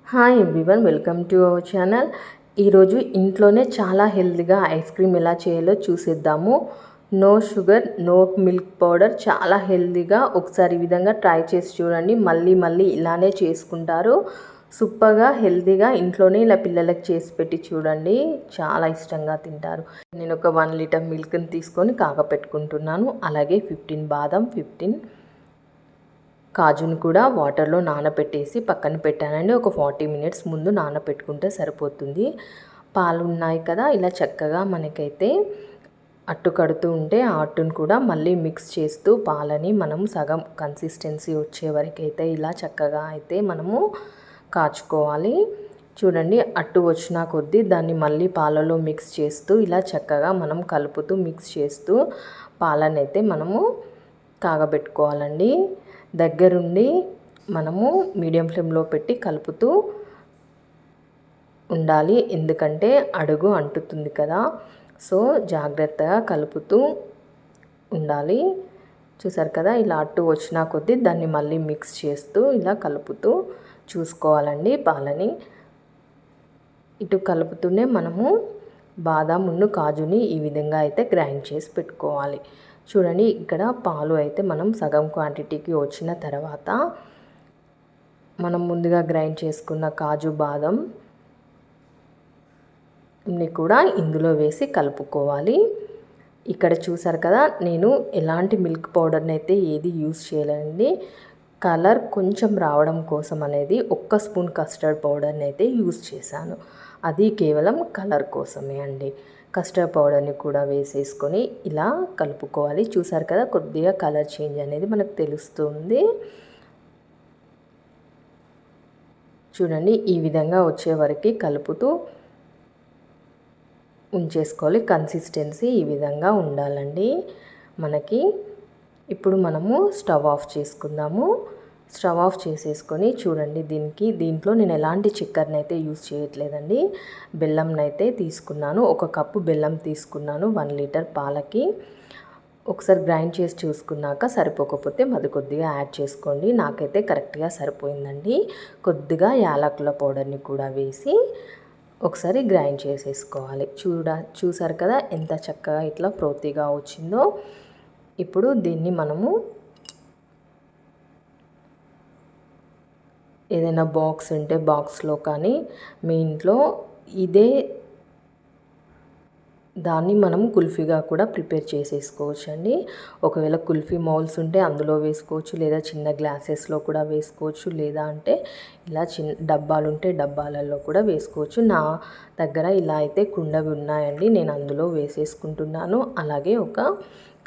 Hi everyone, welcome to our channel. ఈరోజు ఇంట్లోనే చాలా హెల్తీగా ఐస్ క్రీమ్ ఎలా చేయాలో చూసేద్దాము. No sugar, no milk powder, చాలా హెల్తీగా. ఒకసారి ఈ విధంగా ట్రై చేసి చూడండి. మళ్ళీ ఇలానే చేసుకుంటారు. సూపర్గా హెల్తీగా ఇంట్లోనే ఇలా పిల్లలకి చేసి పెట్టి చూడండి, చాలా ఇష్టంగా తింటారు. నేను ఒక 1 లీటర్ మిల్క్ని తీసుకొని కాగపెట్టుకుంటున్నాను. అలాగే 15 బాదం, 15 కాజును కూడా వాటర్లో నానబెట్టేసి పక్కన పెట్టానండి. ఒక 40 మినిట్స్ ముందు నానబెట్టుకుంటే సరిపోతుంది. పాలు ఉన్నాయి కదా, ఇలా చక్కగా మనకైతే అట్టు కడుతూ ఉంటే ఆ అట్టును కూడా మళ్ళీ మిక్స్ చేస్తూ పాలని మనం సగం కన్సిస్టెన్సీ వచ్చే వరకు అయితే ఇలా చక్కగా అయితే మనము కాచుకోవాలి. చూడండి, అట్టు వచ్చిన కొద్దీ దాన్ని మళ్ళీ పాలలో మిక్స్ చేస్తూ ఇలా చక్కగా మనం కలుపుతూ మిక్స్ చేస్తూ పాలనైతే మనము కాగబెట్టుకోవాలండి. దగ్గరుండి మనము మీడియం ఫ్లేమ్లో పెట్టి కలుపుతూ ఉండాలి, ఎందుకంటే అడుగు అంటుతుంది కదా. సో జాగ్రత్తగా కలుపుతూ ఉండాలి. చూసారు కదా, ఇలా అట్టు వచ్చిన కొద్దీ దాన్ని మళ్ళీ మిక్స్ చేస్తూ ఇలా కలుపుతూ చూసుకోవాలండి. పాలని ఇటు కలుపుతూనే మనము బాదామును కాజుని ఈ విధంగా అయితే గ్రైండ్ చేసి పెట్టుకోవాలి. చూడండి, ఇక్కడ పాలు అయితే మనం సగం క్వాంటిటీకి వచ్చిన తర్వాత మనం ముందుగా గ్రైండ్ చేసుకున్న కాజు బాదంని కూడా ఇందులో వేసి కలుపుకోవాలి. ఇక్కడ చూసారు కదా, నేను ఎలాంటి మిల్క్ పౌడర్ని అయితే ఏది యూస్ చేయలేదండి. కలర్ కొంచెం రావడం కోసం అనేది 1 స్పూన్ కస్టర్డ్ పౌడర్ని అయితే యూస్ చేశాను. అది కేవలం కలర్ కోసమే అండి. కస్టర్డ్ పౌడర్ని కూడా వేసేసుకొని ఇలా కలుపుకోవాలి. చూసారు కదా, కొద్దిగా కలర్ చేంజ్ అనేది మనకు తెలుస్తుంది. చూడండి, ఈ విధంగా వచ్చే వరకు కలుపుతూ ఉంచేసుకోవాలి. కన్సిస్టెన్సీ ఈ విధంగా ఉండాలండి మనకి. ఇప్పుడు మనము స్టవ్ ఆఫ్ చేసుకుందాము. స్టవ్ ఆఫ్ చేసేసుకొని చూడండి, దీంట్లో నేను ఎలాంటి చక్కెరని అయితే యూస్ చేయట్లేదండి. బెల్లంని అయితే తీసుకున్నాను. 1 కప్పు బెల్లం తీసుకున్నాను 1 లీటర్ పాలకి. ఒకసారి గ్రైండ్ చేసి చూసుకున్నాక సరిపోకపోతే మరి కొద్దిగా యాడ్ చేసుకోండి. నాకైతే కరెక్ట్గా సరిపోయిందండి. కొద్దిగా యాలకుల పౌడర్ని కూడా వేసి ఒకసారి గ్రైండ్ చేసేసుకోవాలి. చూసారు కదా ఎంత చక్కగా ఇట్లా ఫ్రోతీగా వచ్చిందో. ఇప్పుడు దీన్ని మనము ఏదైనా బాక్స్ ఉంటే బాక్స్లో కానీ మీ ఇంట్లో ఇదే దాన్ని మనము కుల్ఫీగా కూడా ప్రిపేర్ చేసేసుకోవచ్చు అండి. ఒకవేళ కుల్ఫీ మౌల్స్ ఉంటే అందులో వేసుకోవచ్చు, లేదా చిన్న గ్లాసెస్లో కూడా వేసుకోవచ్చు, లేదా అంటే ఇలా చిన్న డబ్బాలు ఉంటే డబ్బాలలో కూడా వేసుకోవచ్చు. నా దగ్గర ఇలా అయితే కుండవి ఉన్నాయండి, నేను అందులో వేసేసుకుంటున్నాను. అలాగే ఒక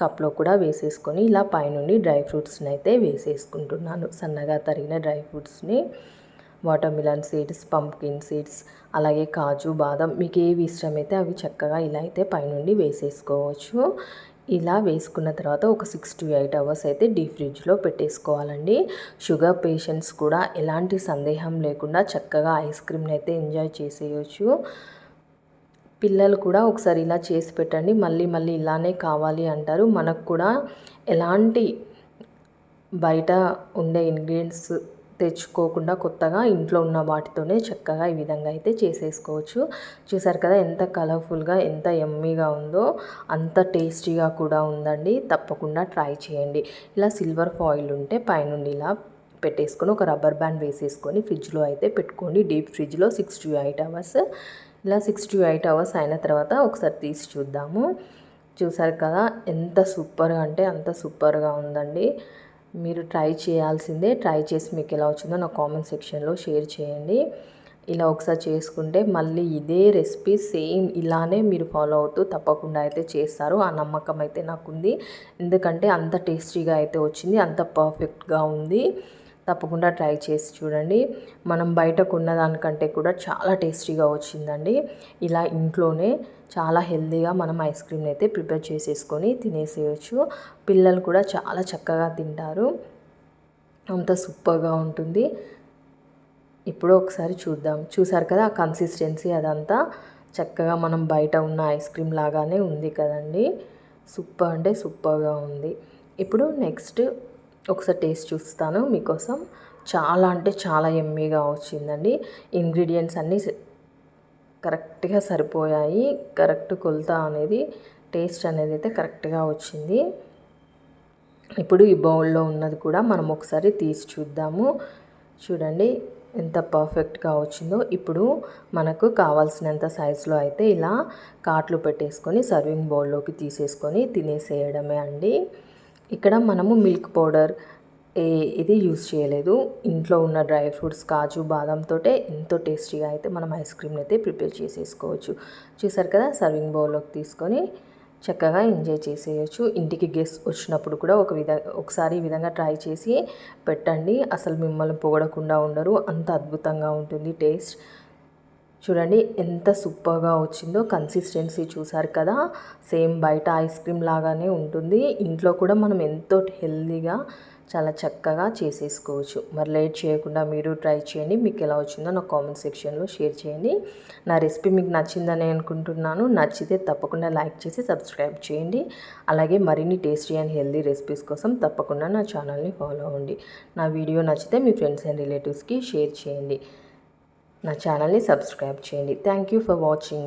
కప్లో కూడా వేసేసుకొని ఇలా పైనుండి డ్రై ఫ్రూట్స్ని అయితే వేసేసుకుంటున్నాను. సన్నగా తరిగిన డ్రై ఫ్రూట్స్ని, water melon seeds, pumpkin seeds, అలాగే కాజు బాదం, మీకు ఏవి ఇష్టమైతే అవి చక్కగా ఇలా అయితే పైనుండి వేసేసుకోవచ్చు. ఇలా వేసుకున్న తర్వాత ఒక 6 to 8 అవర్స్ అయితే డీప్ ఫ్రిడ్జ్లో పెట్టేసుకోవాలండి. షుగర్ పేషెంట్స్ కూడా ఎలాంటి సందేహం లేకుండా చక్కగా ఐస్ క్రీమ్ని అయితే ఎంజాయ్ చేసేయచ్చు. పిల్లలు కూడా ఒకసారి ఇలా చేసి పెట్టండి, మళ్ళీ ఇలానే కావాలి అంటారు. మనకు కూడా ఎలాంటి బయట ఉండే ఇంగ్రీడియంట్స్ తెచ్చుకోకుండా కొత్తగా ఇంట్లో ఉన్న వాటితోనే చక్కగా ఈ విధంగా అయితే చేసేసుకోవచ్చు. చూసారు కదా ఎంత కలర్ఫుల్గా, ఎంత యమ్మీగా ఉందో, అంత టేస్టీగా కూడా ఉందండి. తప్పకుండా ట్రై చేయండి. ఇలా సిల్వర్ ఫాయిల్ ఉంటే పైనుండి ఇలా పెట్టేసుకొని ఒక రబ్బర్ బ్యాండ్ వేసేసుకొని ఫ్రిడ్జ్లో అయితే పెట్టుకోండి. డీప్ ఫ్రిడ్జ్లో 6 to 8 అవర్స్. ఇలా 6 to 8 అవర్స్ అయిన తర్వాత ఒకసారి తీసి చూద్దాము. చూసారు కదా ఎంత సూపర్గా అంటే అంత సూపర్గా ఉందండి. మీరు ట్రై చేయాల్సిందే. ట్రై చేసి మీకు ఎలా వచ్చిందో నా కామెంట్ సెక్షన్లో షేర్ చేయండి. ఇలా ఒకసారి చేసుకుంటే మళ్ళీ ఇదే రెసిపీ సేమ్ ఇలానే మీరు ఫాలో అవుతూ తప్పకుండా అయితే చేస్తారు. ఆ నమ్మకం అయితే నాకుంది, ఎందుకంటే అంత టేస్టీగా అయితే వచ్చింది, అంత పర్ఫెక్ట్గా ఉంది. తప్పకుండా ట్రై చేసి చూడండి. మనం బయట కొన్న దానికంటే కూడా చాలా టేస్టీగా వచ్చిందండి. ఇలా ఇంట్లోనే చాలా హెల్తీగా మనం ఐస్ క్రీమ్ని అయితే ప్రిపేర్ చేసేసుకొని తినేసేయచ్చు. పిల్లలు కూడా చాలా చక్కగా తింటారు, అంత సూపర్గా ఉంటుంది. ఇప్పుడు ఒకసారి చూద్దాం. చూసారు కదా ఆ కన్సిస్టెన్సీ అదంతా చక్కగా మనం బయట ఉన్న ఐస్ క్రీమ్ లాగానే ఉంది కదండి. సూపర్ అంటే సూపర్గా ఉంది. ఇప్పుడు నెక్స్ట్ ఒకసారి టేస్ట్ చూస్తాను మీకోసం. చాలా అంటే చాలా యమ్మీగా వచ్చిందండి. ఇంగ్రీడియంట్స్ అన్నీ కరెక్ట్గా సరిపోయాయి. కరెక్ట్ కొలత అనేది టేస్ట్ అనేది అయితే కరెక్ట్గా వచ్చింది. ఇప్పుడు ఈ బౌల్లో ఉన్నది కూడా మనం ఒకసారి తీసి చూద్దాము. చూడండి ఎంత పర్ఫెక్ట్గా వచ్చిందో. ఇప్పుడు మనకు కావాల్సినంత సైజులో అయితే ఇలా కాట్లు పెట్టేసుకొని సర్వింగ్ బౌల్లోకి తీసేసుకొని తినేసేయడమే అండి. ఇక్కడ మనము మిల్క్ పౌడర్ ఇది యూస్ చేయలేదు. ఇంట్లో ఉన్న డ్రై ఫ్రూట్స్ కాజు బాదంతో ఎంతో టేస్టీగా అయితే మనం ఐస్ క్రీమ్ని అయితే ప్రిపేర్ చేసేసుకోవచ్చు. చూసారు కదా, సర్వింగ్ బౌల్లోకి తీసుకొని చక్కగా ఎంజాయ్ చేసేయచ్చు. ఇంటికి గెస్ట్ వచ్చినప్పుడు కూడా ఒకసారి ఈ విధంగా ట్రై చేసి పెట్టండి. అసలు మిమ్మల్ని పొగడకుండా ఉండరు, అంత అద్భుతంగా ఉంటుంది టేస్ట్. చూడండి ఎంత సూపర్గా వచ్చిందో. కన్సిస్టెన్సీ చూసారు కదా, సేమ్ బయట ఐస్ క్రీమ్ లాగానే ఉంటుంది. ఇంట్లో కూడా మనం ఎంతో హెల్తీగా చాలా చక్కగా చేసేసుకోవచ్చు. మరి లేట్ చేయకుండా మీరు ట్రై చేయండి. మీకు ఎలా వచ్చిందో నా కామెంట్ సెక్షన్లో షేర్ చేయండి. నా రెసిపీ మీకు నచ్చిందని అనుకుంటున్నాను. నచ్చితే తప్పకుండా లైక్ చేసి సబ్స్క్రైబ్ చేయండి. అలాగే మరిన్ని టేస్టీ అండ్ హెల్తీ రెసిపీస్ కోసం తప్పకుండా నా ఛానల్ని ఫాలో అవ్వండి. నా వీడియో నచ్చితే మీ ఫ్రెండ్స్ అండ్ రిలేటివ్స్కి షేర్ చేయండి. నా ఛానల్ని సబ్స్క్రైబ్ చేయండి. Thank you for watching.